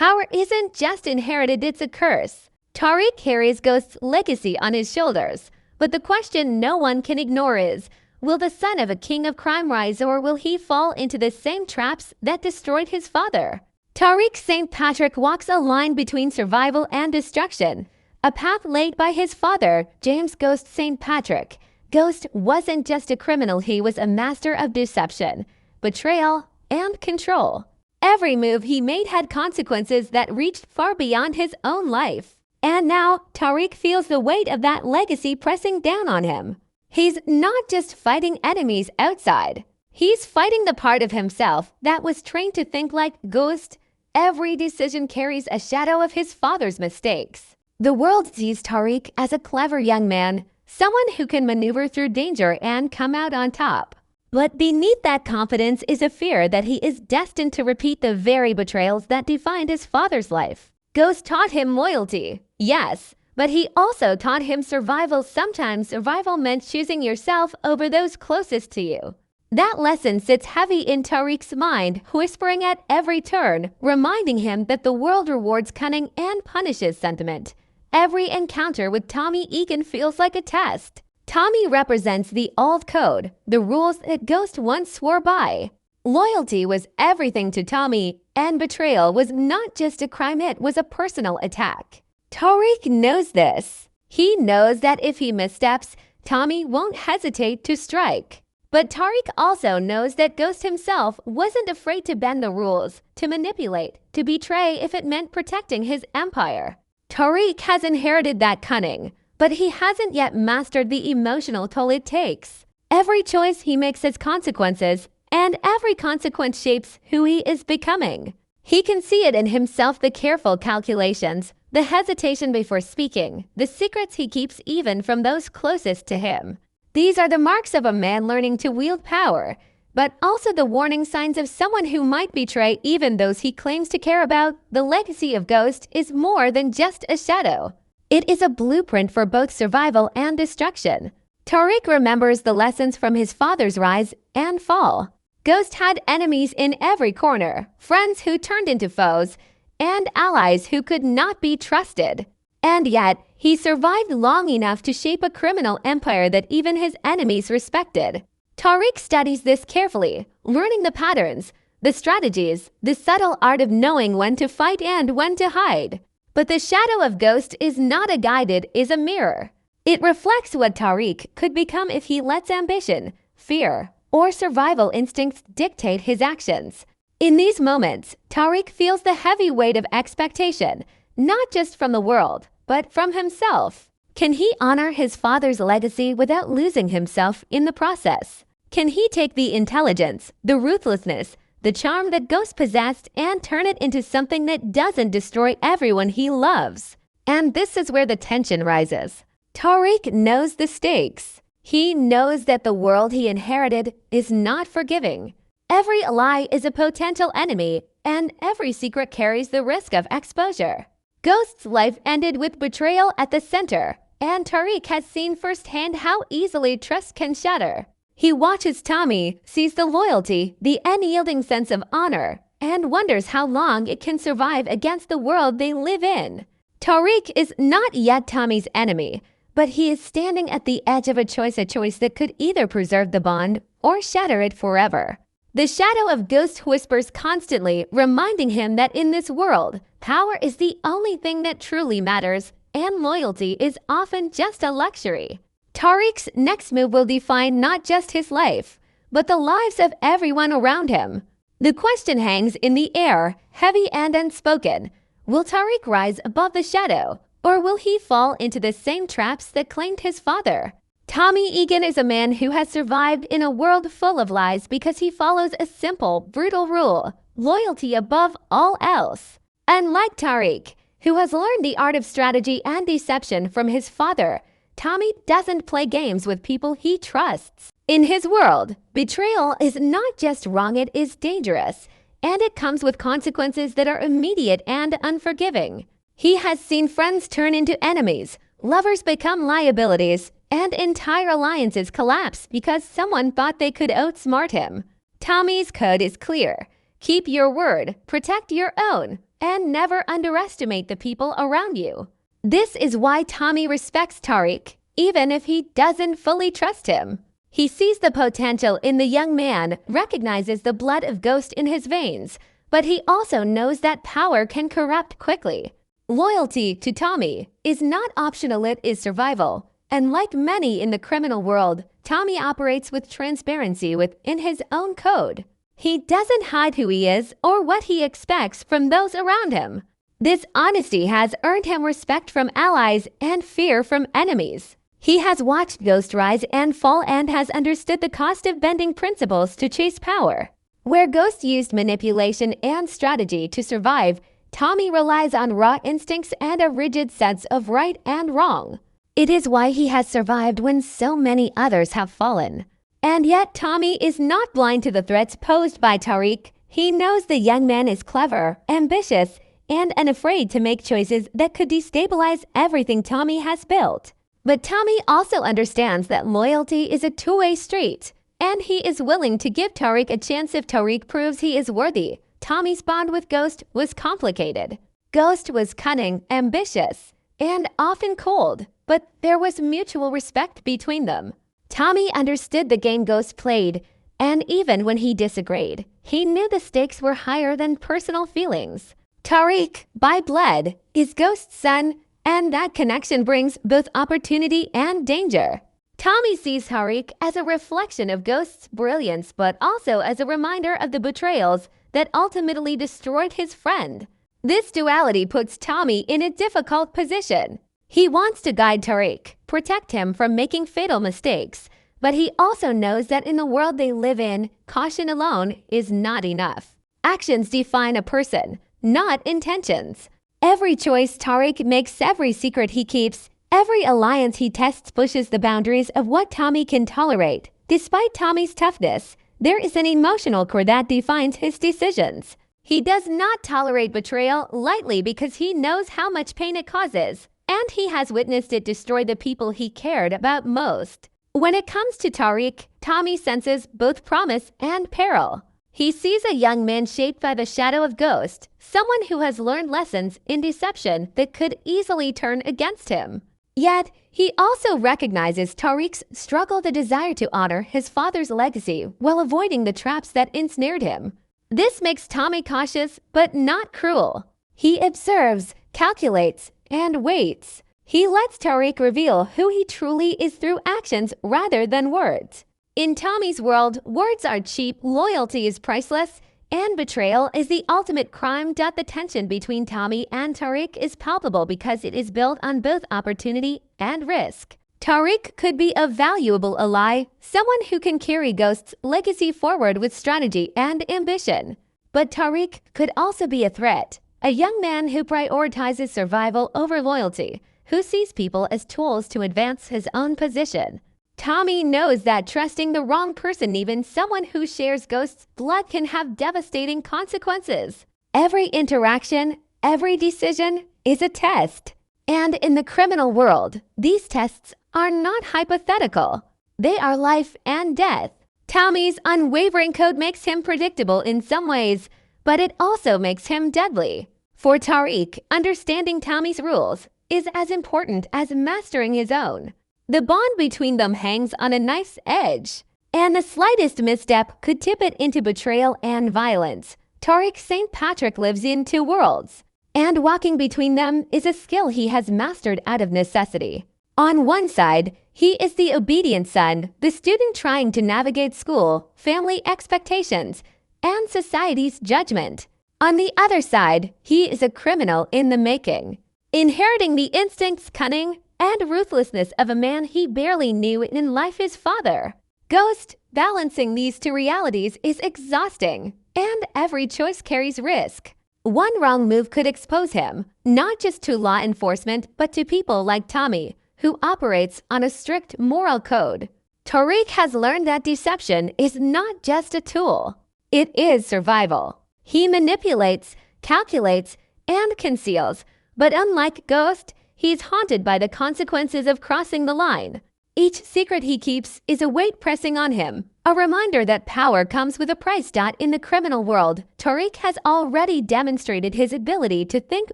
Power isn't just inherited, it's a curse. Tariq carries Ghost's legacy on his shoulders, but the question no one can ignore is, will the son of a king of crime rise, or will he fall into the same traps that destroyed his father? Tariq St. Patrick walks a line between survival and destruction, a path laid by his father, James Ghost St. Patrick. Ghost wasn't just a criminal, he was a master of deception, betrayal, and control. Every move he made had consequences that reached far beyond his own life. And now, Tariq feels the weight of that legacy pressing down on him. He's not just fighting enemies outside. He's fighting the part of himself that was trained to think like Ghost. Every decision carries a shadow of his father's mistakes. The world sees Tariq as a clever young man, someone who can maneuver through danger and come out on top. But beneath that confidence is a fear that he is destined to repeat the very betrayals that defined his father's life. Ghost taught him loyalty, yes, but he also taught him survival. Sometimes survival meant choosing yourself over those closest to you. That lesson sits heavy in Tariq's mind, whispering at every turn, reminding him that the world rewards cunning and punishes sentiment. Every encounter with Tommy Egan feels like a test. Tommy represents the old code, the rules that Ghost once swore by. Loyalty was everything to Tommy, and betrayal was not just a crime, it was a personal attack. Tariq knows this. He knows that if he missteps, Tommy won't hesitate to strike. But Tariq also knows that Ghost himself wasn't afraid to bend the rules, to manipulate, to betray if it meant protecting his empire. Tariq has inherited that cunning, but he hasn't yet mastered the emotional toll it takes. Every choice he makes has consequences, and every consequence shapes who he is becoming. He can see it in himself, the careful calculations, the hesitation before speaking, the secrets he keeps even from those closest to him. These are the marks of a man learning to wield power, but also the warning signs of someone who might betray even those he claims to care about. The legacy of Ghost is more than just a shadow. It is a blueprint for both survival and destruction. Tariq remembers the lessons from his father's rise and fall. Ghost had enemies in every corner, friends who turned into foes, and allies who could not be trusted. And yet, he survived long enough to shape a criminal empire that even his enemies respected. Tariq studies this carefully, learning the patterns, the strategies, the subtle art of knowing when to fight and when to hide. But the shadow of Ghost is not a guide, it is a mirror. It reflects what Tariq could become if he lets ambition, fear, or survival instincts dictate his actions. In these moments, Tariq feels the heavy weight of expectation, not just from the world, but from himself. Can he honor his father's legacy without losing himself in the process? Can he take the intelligence, the ruthlessness, the charm that Ghost possessed and turn it into something that doesn't destroy everyone he loves? And this is where the tension rises. Tariq knows the stakes. He knows that the world he inherited is not forgiving. Every lie is a potential enemy, and every secret carries the risk of exposure. Ghost's life ended with betrayal at the center, and Tariq has seen firsthand how easily trust can shatter. He watches Tommy, sees the loyalty, the unyielding sense of honor, and wonders how long it can survive against the world they live in. Tariq is not yet Tommy's enemy, but he is standing at the edge of a choice that could either preserve the bond or shatter it forever. The shadow of Ghost whispers constantly, reminding him that in this world, power is the only thing that truly matters, and loyalty is often just a luxury. Tariq's next move will define not just his life, but the lives of everyone around him. The question hangs in the air, heavy and unspoken. Will Tariq rise above the shadow, or will he fall into the same traps that claimed his father? Tommy Egan is a man who has survived in a world full of lies because he follows a simple, brutal rule: loyalty above all else. Unlike Tariq, who has learned the art of strategy and deception from his father, Tommy doesn't play games with people he trusts. In his world, betrayal is not just wrong, it is dangerous, and it comes with consequences that are immediate and unforgiving. He has seen friends turn into enemies, lovers become liabilities, and entire alliances collapse because someone thought they could outsmart him. Tommy's code is clear: keep your word, protect your own, and never underestimate the people around you. This is why Tommy respects Tariq, even if he doesn't fully trust him. He sees the potential in the young man, recognizes the blood of Ghost in his veins, but he also knows that power can corrupt quickly. Loyalty to Tommy is not optional, it is survival. And like many in the criminal world, Tommy operates with transparency within his own code. He doesn't hide who he is or what he expects from those around him. This honesty has earned him respect from allies and fear from enemies. He has watched Ghost rise and fall and has understood the cost of bending principles to chase power. Where Ghost used manipulation and strategy to survive, Tommy relies on raw instincts and a rigid sense of right and wrong. It is why he has survived when so many others have fallen. And yet Tommy is not blind to the threats posed by Tariq. He knows the young man is clever, ambitious, and unafraid to make choices that could destabilize everything Tommy has built. But Tommy also understands that loyalty is a two-way street, and he is willing to give Tariq a chance if Tariq proves he is worthy. Tommy's bond with Ghost was complicated. Ghost was cunning, ambitious, and often cold, but there was mutual respect between them. Tommy understood the game Ghost played, and even when he disagreed, he knew the stakes were higher than personal feelings. Tariq, by blood, is Ghost's son, and that connection brings both opportunity and danger. Tommy sees Tariq as a reflection of Ghost's brilliance, but also as a reminder of the betrayals that ultimately destroyed his friend. This duality puts Tommy in a difficult position. He wants to guide Tariq, protect him from making fatal mistakes, but he also knows that in the world they live in, caution alone is not enough. Actions define a person, not intentions. Every choice Tariq makes, every secret he keeps, every alliance he tests pushes the boundaries of what Tommy can tolerate. Despite Tommy's toughness, there is an emotional core that defines his decisions. He does not tolerate betrayal lightly because he knows how much pain it causes, and he has witnessed it destroy the people he cared about most. When it comes to Tariq, Tommy senses both promise and peril. He sees a young man shaped by the shadow of Ghost, someone who has learned lessons in deception that could easily turn against him. Yet, he also recognizes Tariq's struggle, the desire to honor his father's legacy while avoiding the traps that ensnared him. This makes Tommy cautious, but not cruel. He observes, calculates, and waits. He lets Tariq reveal who he truly is through actions rather than words. In Tommy's world, words are cheap, loyalty is priceless, and betrayal is the ultimate crime. The tension between Tommy and Tariq is palpable because it is built on both opportunity and risk. Tariq could be a valuable ally, someone who can carry Ghost's legacy forward with strategy and ambition. But Tariq could also be a threat, a young man who prioritizes survival over loyalty, who sees people as tools to advance his own position. Tommy knows that trusting the wrong person, even someone who shares Ghost's blood, can have devastating consequences. Every interaction, every decision is a test. And in the criminal world, these tests are not hypothetical. They are life and death. Tommy's unwavering code makes him predictable in some ways, but it also makes him deadly. For Tariq, understanding Tommy's rules is as important as mastering his own. The bond between them hangs on a knife's edge, and the slightest misstep could tip it into betrayal and violence. Tariq St. Patrick lives in two worlds, and walking between them is a skill he has mastered out of necessity. On one side, he is the obedient son, the student trying to navigate school, family expectations, and society's judgment. On the other side, he is a criminal in the making, inheriting the instincts, cunning, and ruthlessness of a man he barely knew in life, his father. Ghost, balancing these two realities is exhausting, and every choice carries risk. One wrong move could expose him, not just to law enforcement, but to people like Tommy, who operates on a strict moral code. Tariq has learned that deception is not just a tool. It is survival. He manipulates, calculates, and conceals, but unlike Ghost, he's haunted by the consequences of crossing the line. Each secret he keeps is a weight pressing on him, A reminder that power comes with a price. In the criminal world, Tariq has already demonstrated his ability to think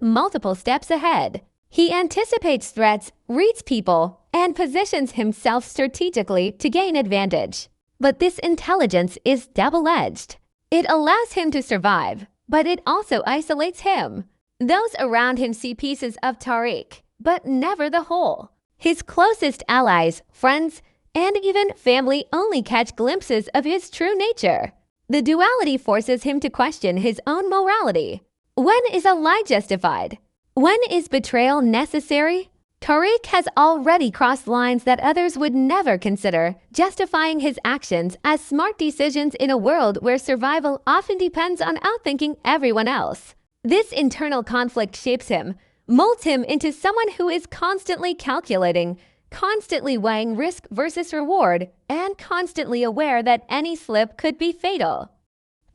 multiple steps ahead. He anticipates threats, reads people, and positions himself strategically to gain advantage. But this intelligence is double-edged. It allows him to survive, but it also isolates him. Those around him see pieces of Tariq, but never the whole. His closest allies, friends, and even family only catch glimpses of his true nature. The duality forces him to question his own morality. When is a lie justified? When is betrayal necessary? Tariq has already crossed lines that others would never consider, justifying his actions as smart decisions in a world where survival often depends on outthinking everyone else. This internal conflict shapes him, molds him into someone who is constantly calculating, constantly weighing risk versus reward, and constantly aware that any slip could be fatal.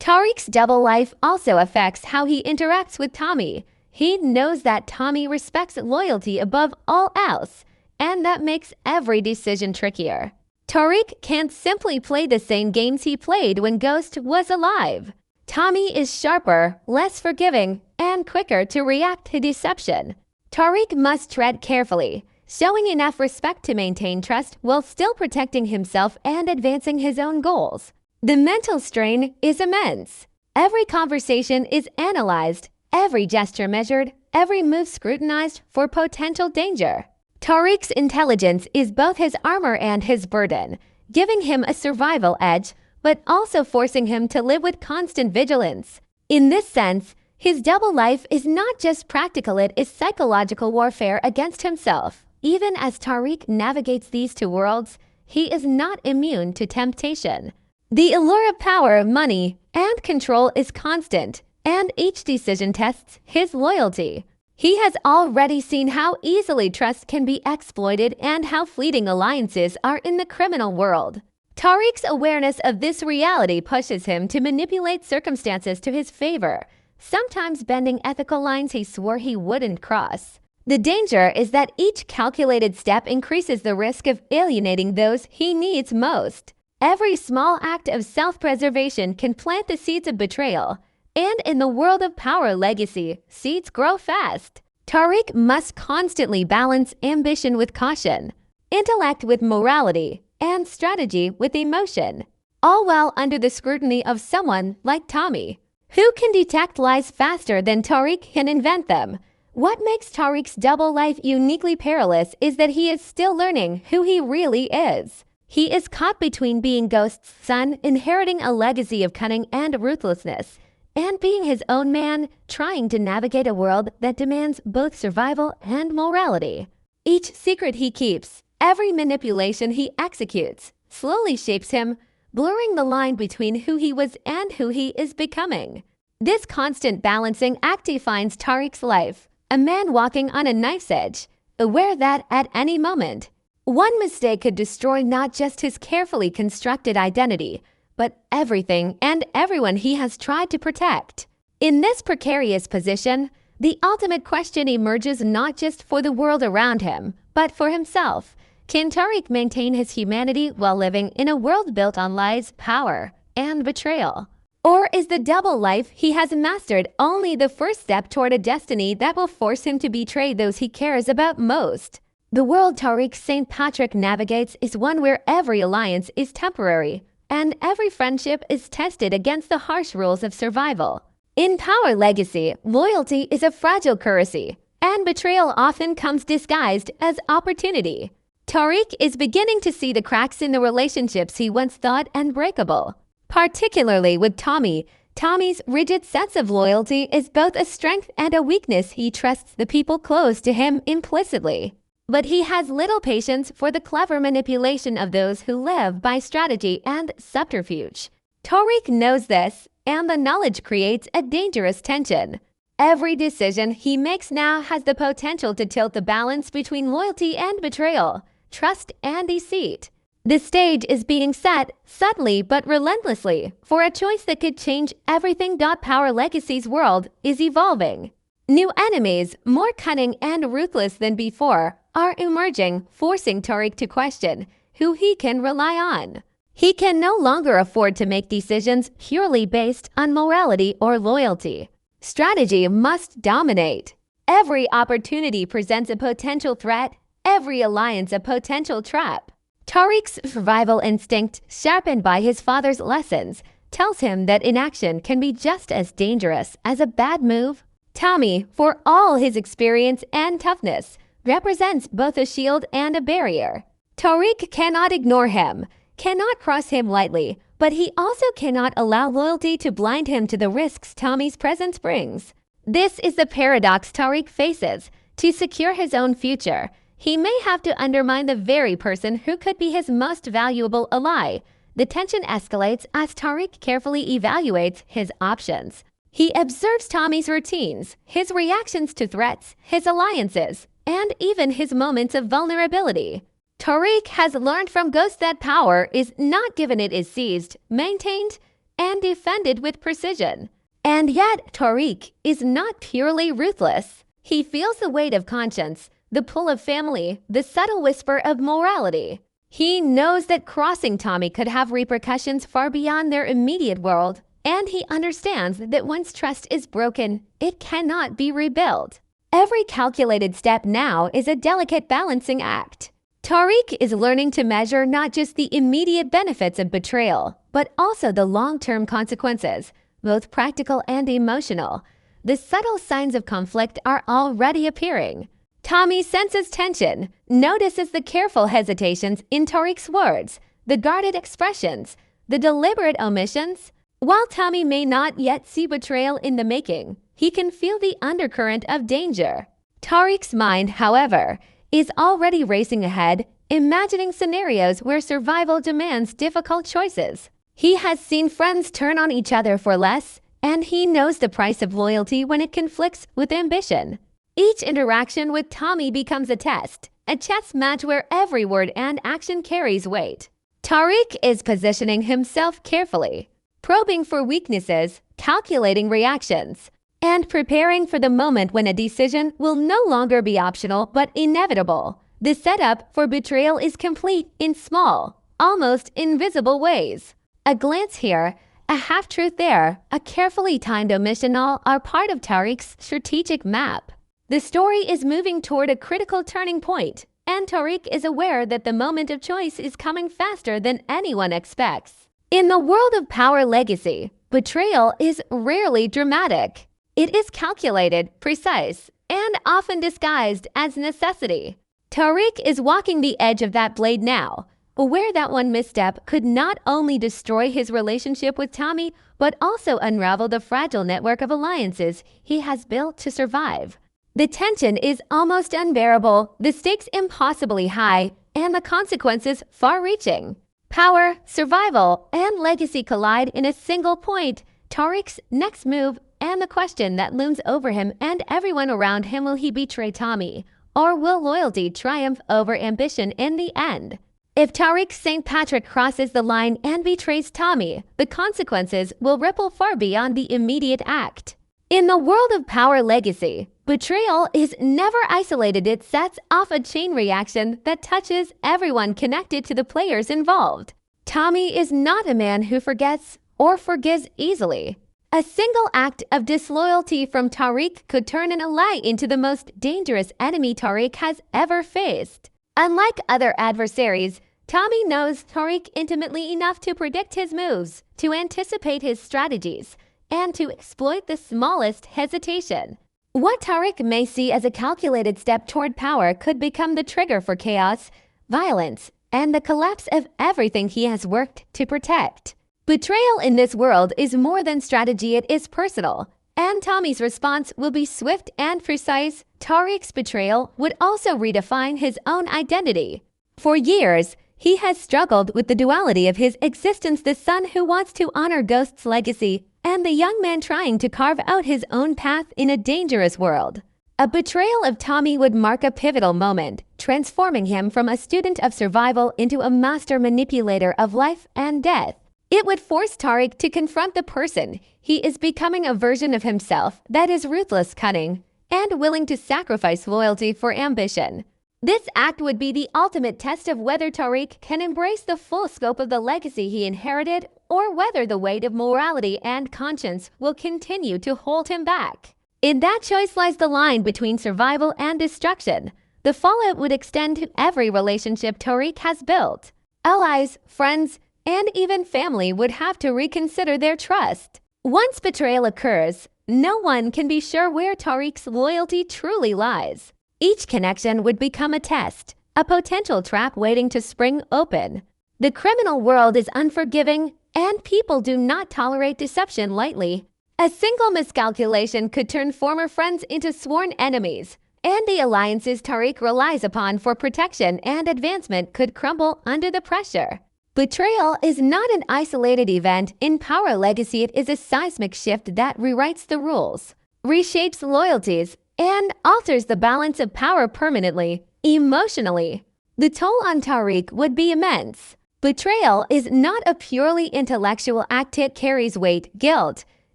Tariq's double life also affects how he interacts with Tommy. He knows that Tommy respects loyalty above all else, and that makes every decision trickier. Tariq can't simply play the same games he played when Ghost was alive. Tommy is sharper, less forgiving, and quicker to react to deception. Tariq must tread carefully, showing enough respect to maintain trust while still protecting himself and advancing his own goals. The mental strain is immense. Every conversation is analyzed, every gesture measured, every move scrutinized for potential danger. Tariq's intelligence is both his armor and his burden, giving him a survival edge, but also forcing him to live with constant vigilance. In this sense, his double life is not just practical, it is psychological warfare against himself. Even as Tariq navigates these two worlds, he is not immune to temptation. The allure of power, money, and control is constant, and each decision tests his loyalty. He has already seen how easily trust can be exploited and how fleeting alliances are in the criminal world. Tariq's awareness of this reality pushes him to manipulate circumstances to his favor, sometimes bending ethical lines he swore he wouldn't cross. The danger is that each calculated step increases the risk of alienating those he needs most. Every small act of self-preservation can plant the seeds of betrayal. And in the world of power legacy, seeds grow fast. Tariq must constantly balance ambition with caution, intellect with morality, and strategy with emotion, all while under the scrutiny of someone like Tommy. Who can detect lies faster than Tariq can invent them? What makes Tariq's double life uniquely perilous is that he is still learning who he really is. He is caught between being Ghost's son, inheriting a legacy of cunning and ruthlessness, and being his own man, trying to navigate a world that demands both survival and morality. Each secret he keeps, every manipulation he executes, slowly shapes him, blurring the line between who he was and who he is becoming. This constant balancing act defines Tariq's life, a man walking on a knife's edge, aware that at any moment, one mistake could destroy not just his carefully constructed identity, but everything and everyone he has tried to protect. In this precarious position, the ultimate question emerges not just for the world around him, but for himself. Can Tariq maintain his humanity while living in a world built on lies, power, and betrayal? Or is the double life he has mastered only the first step toward a destiny that will force him to betray those he cares about most? The world Tariq St. navigates is one where every alliance is temporary, and every friendship is tested against the harsh rules of survival. In power legacy, loyalty is a fragile currency, and betrayal often comes disguised as opportunity. Tariq is beginning to see the cracks in the relationships he once thought unbreakable. Particularly with Tommy, Tommy's rigid sense of loyalty is both a strength and a weakness. He trusts the people close to him implicitly. But he has little patience for the clever manipulation of those who live by strategy and subterfuge. Tariq knows this, and the knowledge creates a dangerous tension. Every decision he makes now has the potential to tilt the balance between loyalty and betrayal, trust and deceit. The stage is being set, subtly but relentlessly, for a choice that could change everything. Power Legacy's world is evolving. New enemies, more cunning and ruthless than before, are emerging, forcing Tariq to question who he can rely on. He can no longer afford to make decisions purely based on morality or loyalty. Strategy must dominate. Every opportunity presents a potential threat, every alliance a potential trap. Tariq's survival instinct, sharpened by his father's lessons, tells him that inaction can be just as dangerous as a bad move. Tommy, for all his experience and toughness, represents both a shield and a barrier. Tariq cannot ignore him, cannot cross him lightly, but he also cannot allow loyalty to blind him to the risks Tommy's presence brings. This is the paradox Tariq faces. To secure his own future, he may have to undermine the very person who could be his most valuable ally. The tension escalates as Tariq carefully evaluates his options. He observes Tommy's routines, his reactions to threats, his alliances, and even his moments of vulnerability. Tariq has learned from Ghost that power is not given, it is seized, maintained, and defended with precision. And yet, Tariq is not purely ruthless. He feels the weight of conscience, the pull of family, the subtle whisper of morality. He knows that crossing Tommy could have repercussions far beyond their immediate world, and he understands that once trust is broken, it cannot be rebuilt. Every calculated step now is a delicate balancing act. Tariq is learning to measure not just the immediate benefits of betrayal, but also the long-term consequences, both practical and emotional. The subtle signs of conflict are already appearing. Tommy senses tension, notices the careful hesitations in Tariq's words, the guarded expressions, the deliberate omissions. While Tommy may not yet see betrayal in the making, he can feel the undercurrent of danger. Tariq's mind, however, is already racing ahead, imagining scenarios where survival demands difficult choices. He has seen friends turn on each other for less, and he knows the price of loyalty when it conflicts with ambition. Each interaction with Tommy becomes a test, a chess match where every word and action carries weight. Tariq is positioning himself carefully, probing for weaknesses, calculating reactions, and preparing for the moment when a decision will no longer be optional but inevitable. The setup for betrayal is complete in small, almost invisible ways. A glance here, a half-truth there, a carefully timed omission, all are part of Tariq's strategic map. The story is moving toward a critical turning point, and Tariq is aware that the moment of choice is coming faster than anyone expects. In the world of power legacy, betrayal is rarely dramatic. It is calculated, precise, and often disguised as necessity. Tariq is walking the edge of that blade now, aware that one misstep could not only destroy his relationship with Tommy, but also unravel the fragile network of alliances he has built to survive. The tension is almost unbearable, the stakes impossibly high, and the consequences far-reaching. Power, survival, and legacy collide in a single point. Tariq's next move and the question that looms over him and everyone around him: will he betray Tommy, or will loyalty triumph over ambition in the end? If Tariq St. crosses the line and betrays Tommy, the consequences will ripple far beyond the immediate act. In the world of power legacy, betrayal is never isolated. It sets off a chain reaction that touches everyone connected to the players involved. Tommy is not a man who forgets or forgives easily. A single act of disloyalty from Tariq could turn an ally into the most dangerous enemy Tariq has ever faced. Unlike other adversaries, Tommy knows Tariq intimately enough to predict his moves, to anticipate his strategies, and to exploit the smallest hesitation. What Tariq may see as a calculated step toward power could become the trigger for chaos, violence, and the collapse of everything he has worked to protect. Betrayal in this world is more than strategy, it is personal. And Tommy's response will be swift and precise. Tariq's betrayal would also redefine his own identity. For years, he has struggled with the duality of his existence: the son who wants to honor Ghost's legacy, and the young man trying to carve out his own path in a dangerous world. A betrayal of Tommy would mark a pivotal moment, transforming him from a student of survival into a master manipulator of life and death. It would force Tariq to confront the person he is becoming, a version of himself that is ruthless, cunning, and willing to sacrifice loyalty for ambition. This act would be the ultimate test of whether Tariq can embrace the full scope of the legacy he inherited or whether the weight of morality and conscience will continue to hold him back. In that choice lies the line between survival and destruction. The fallout would extend to every relationship Tariq has built. Allies, friends, and even family would have to reconsider their trust. Once betrayal occurs, no one can be sure where Tariq's loyalty truly lies. Each connection would become a test, a potential trap waiting to spring open. The criminal world is unforgiving, and people do not tolerate deception lightly. A single miscalculation could turn former friends into sworn enemies, and the alliances Tariq relies upon for protection and advancement could crumble under the pressure. Betrayal is not an isolated event. In power legacy, it is a seismic shift that rewrites the rules, reshapes loyalties, and alters the balance of power permanently. Emotionally, the toll on Tariq would be immense. Betrayal is not a purely intellectual act. It carries weight, guilt,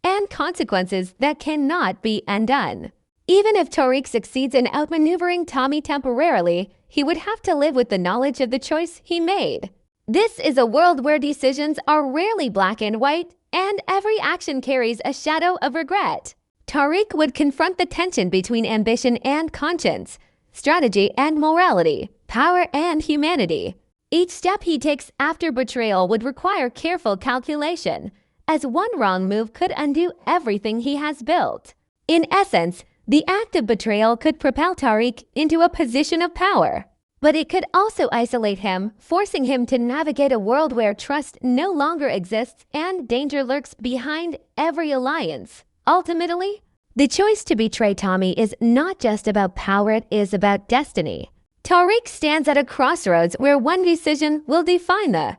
and consequences that cannot be undone. Even if Tariq succeeds in outmaneuvering Tommy temporarily, he would have to live with the knowledge of the choice he made. This is a world where decisions are rarely black and white, and every action carries a shadow of regret. Tariq would confront the tension between ambition and conscience, strategy and morality, power and humanity. Each step he takes after betrayal would require careful calculation, as one wrong move could undo everything he has built. In essence, the act of betrayal could propel Tariq into a position of power, but it could also isolate him, forcing him to navigate a world where trust no longer exists and danger lurks behind every alliance. Ultimately, the choice to betray Tommy is not just about power, it is about destiny. Tariq stands at a crossroads where one decision will define the